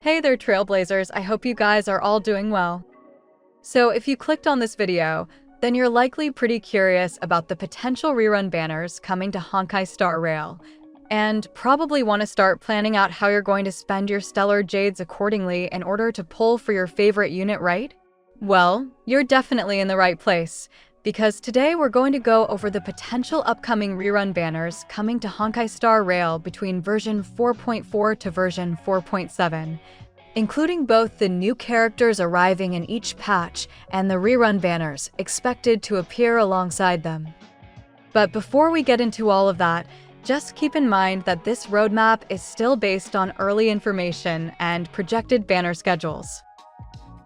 Hey there, Trailblazers. I hope you guys are all doing well. So if you clicked on this video, then you're likely pretty curious about the potential rerun banners coming to Honkai Star Rail, and probably want to start planning out how you're going to spend your stellar jades accordingly in order to pull for your favorite unit, right? Well, you're definitely in the right place, because today we're going to go over the potential upcoming rerun banners coming to Honkai Star Rail between version 4.4 to version 4.7, including both the new characters arriving in each patch and the rerun banners expected to appear alongside them. But before we get into all of that, just keep in mind that this roadmap is still based on early information and projected banner schedules.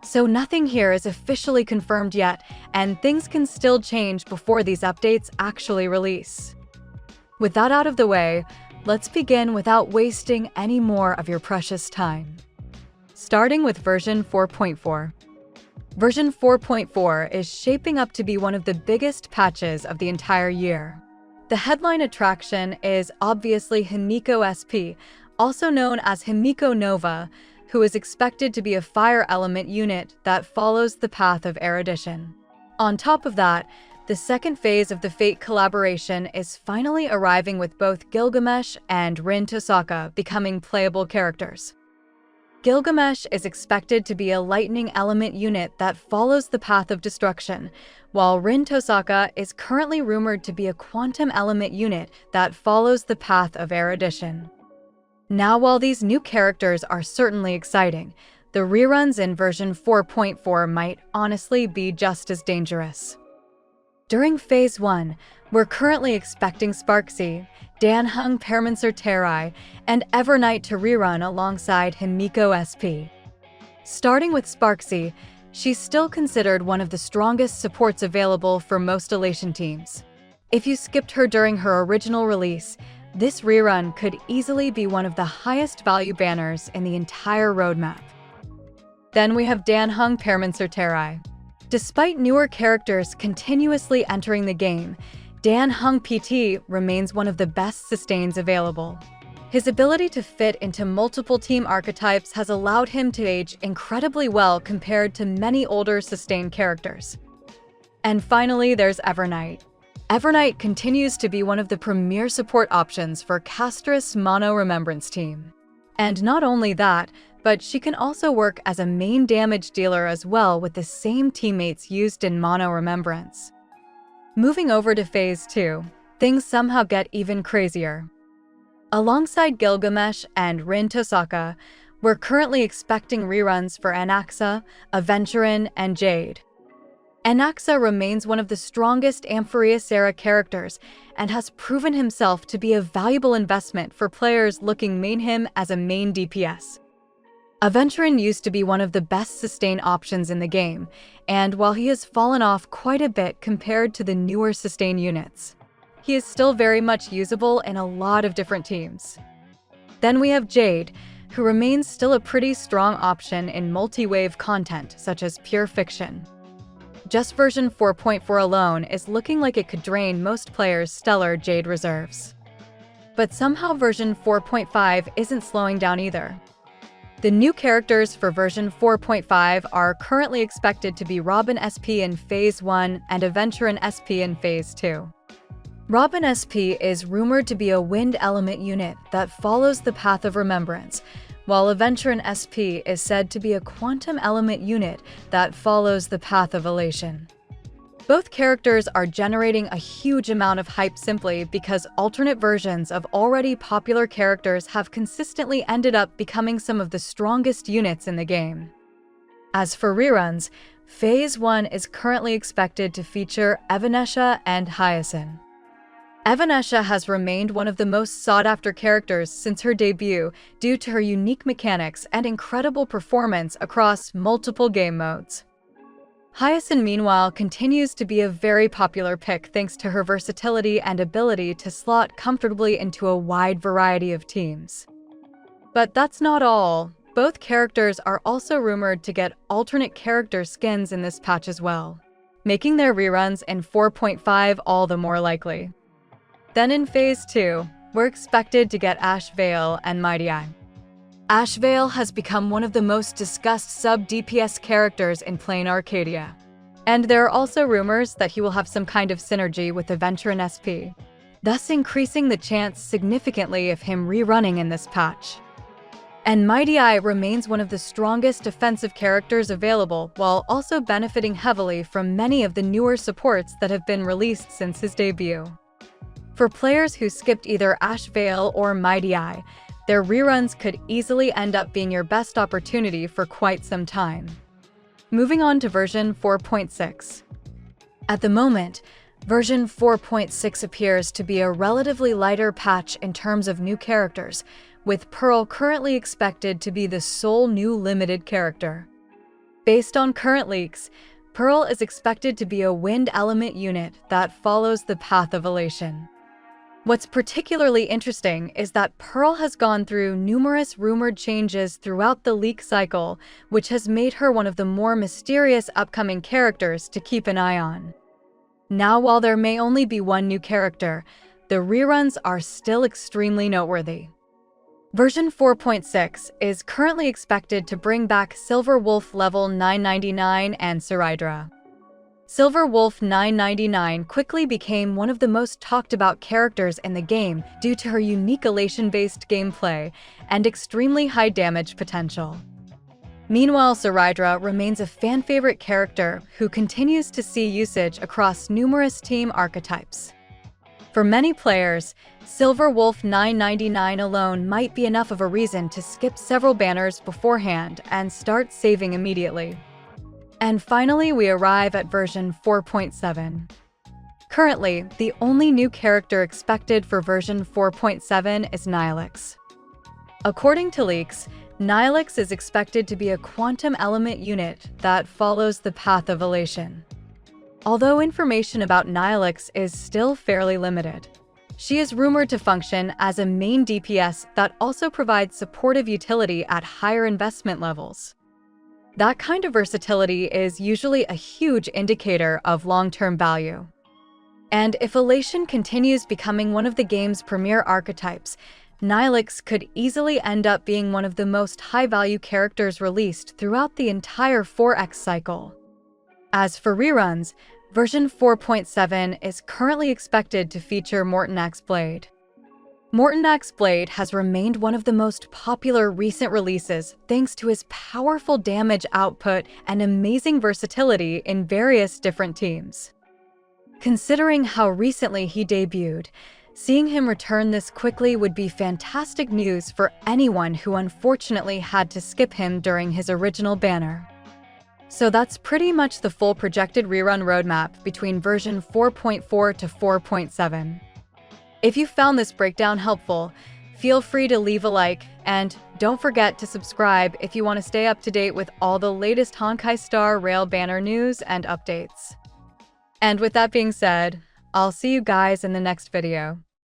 So nothing here is officially confirmed yet, and things can still change before these updates actually release. With that out of the way, let's begin without wasting any more of your precious time. Starting with version 4.4. Version 4.4 is shaping up to be one of the biggest patches of the entire year. The headline attraction is obviously Himiko SP, also known as Himiko Nova, who is expected to be a fire element unit that follows the path of erudition. On top of that, the second phase of the Fate collaboration is finally arriving with both Gilgamesh and Rin Tosaka becoming playable characters. Gilgamesh is expected to be a lightning element unit that follows the path of destruction, while Rin Tosaka is currently rumored to be a quantum element unit that follows the path of erudition. Now, while these new characters are certainly exciting, the reruns in version 4.4 might honestly be just as dangerous. During Phase 1, we're currently expecting Sparksy, Danhung Permancerterai, and Evernight to rerun alongside Himiko SP. Starting with Sparksy, she's still considered one of the strongest supports available for most Elation teams. If you skipped her during her original release, this rerun could easily be one of the highest value banners in the entire roadmap. Then we have Danhung Permancerterai. Despite newer characters continuously entering the game, Danhung PT remains one of the best sustains available. His ability to fit into multiple team archetypes has allowed him to age incredibly well compared to many older sustain characters. And finally, there's Evernight. Evernight continues to be one of the premier support options for Castrus Mono Remembrance team. And not only that, but she can also work as a main damage dealer as well with the same teammates used in Mono Remembrance. Moving over to Phase 2, things somehow get even crazier. Alongside Gilgamesh and Rin Tosaka, we're currently expecting reruns for Anaxa, Aventurin, and Jade. Anaxa remains one of the strongest Amphoreus era characters and has proven himself to be a valuable investment for players looking main him as a main DPS. Aventurin used to be one of the best sustain options in the game, and while he has fallen off quite a bit compared to the newer sustain units, he is still very much usable in a lot of different teams. Then we have Jade, who remains still a pretty strong option in multi-wave content such as Pure Fiction. Just version 4.4 alone is looking like it could drain most players' stellar Jade reserves. But somehow version 4.5 isn't slowing down either. The new characters for version 4.5 are currently expected to be Robin SP in Phase 1 and Aventurin SP in Phase 2. Robin SP is rumored to be a wind element unit that follows the path of remembrance, while Aventurin SP is said to be a quantum element unit that follows the path of elation. Both characters are generating a huge amount of hype simply because alternate versions of already popular characters have consistently ended up becoming some of the strongest units in the game. As for reruns, Phase 1 is currently expected to feature Evanesha and Hyacinth. Evanesha has remained one of the most sought-after characters since her debut due to her unique mechanics and incredible performance across multiple game modes. Hyacinth, meanwhile, continues to be a very popular pick thanks to her versatility and ability to slot comfortably into a wide variety of teams. But that's not all. Both characters are also rumored to get alternate character skins in this patch as well, making their reruns in 4.5 all the more likely. Then in Phase 2, we're expected to get Ash Vale and Mydei. Ashvale has become one of the most discussed sub-DPS characters in plain Arcadia. And there are also rumors that he will have some kind of synergy with the veteran SP, thus increasing the chance significantly of him rerunning in this patch. And Mydei remains one of the strongest defensive characters available, while also benefiting heavily from many of the newer supports that have been released since his debut. For players who skipped either Ashvale or Mydei, their reruns could easily end up being your best opportunity for quite some time. Moving on to version 4.6. At the moment, version 4.6 appears to be a relatively lighter patch in terms of new characters, with Pearl currently expected to be the sole new limited character. Based on current leaks, Pearl is expected to be a wind element unit that follows the path of elation. What's particularly interesting is that Pearl has gone through numerous rumored changes throughout the leak cycle, which has made her one of the more mysterious upcoming characters to keep an eye on. Now, while there may only be one new character, the reruns are still extremely noteworthy. Version 4.6 is currently expected to bring back Silver Wolf level 999 and Cerydra. Silver Wolf 999 quickly became one of the most talked about characters in the game due to her unique elation-based gameplay and extremely high damage potential. Meanwhile, Cerydra remains a fan-favorite character who continues to see usage across numerous team archetypes. For many players, Silver Wolf 999 alone might be enough of a reason to skip several banners beforehand and start saving immediately. And finally, we arrive at version 4.7. Currently, the only new character expected for version 4.7 is Nihilix. According to leaks, Nihilix is expected to be a quantum element unit that follows the path of elation. Although information about Nihilix is still fairly limited, she is rumored to function as a main DPS that also provides supportive utility at higher investment levels. That kind of versatility is usually a huge indicator of long-term value. And if elation continues becoming one of the game's premier archetypes, Nihilix could easily end up being one of the most high-value characters released throughout the entire 4X cycle. As for reruns, version 4.7 is currently expected to feature Morton Axe Blade. Morton Axe Blade has remained one of the most popular recent releases thanks to his powerful damage output and amazing versatility in various different teams. Considering how recently he debuted, seeing him return this quickly would be fantastic news for anyone who unfortunately had to skip him during his original banner. So that's pretty much the full projected rerun roadmap between version 4.4 to 4.7. If you found this breakdown helpful, feel free to leave a like, and don't forget to subscribe if you want to stay up to date with all the latest Honkai Star Rail banner news and updates. And with that being said, I'll see you guys in the next video.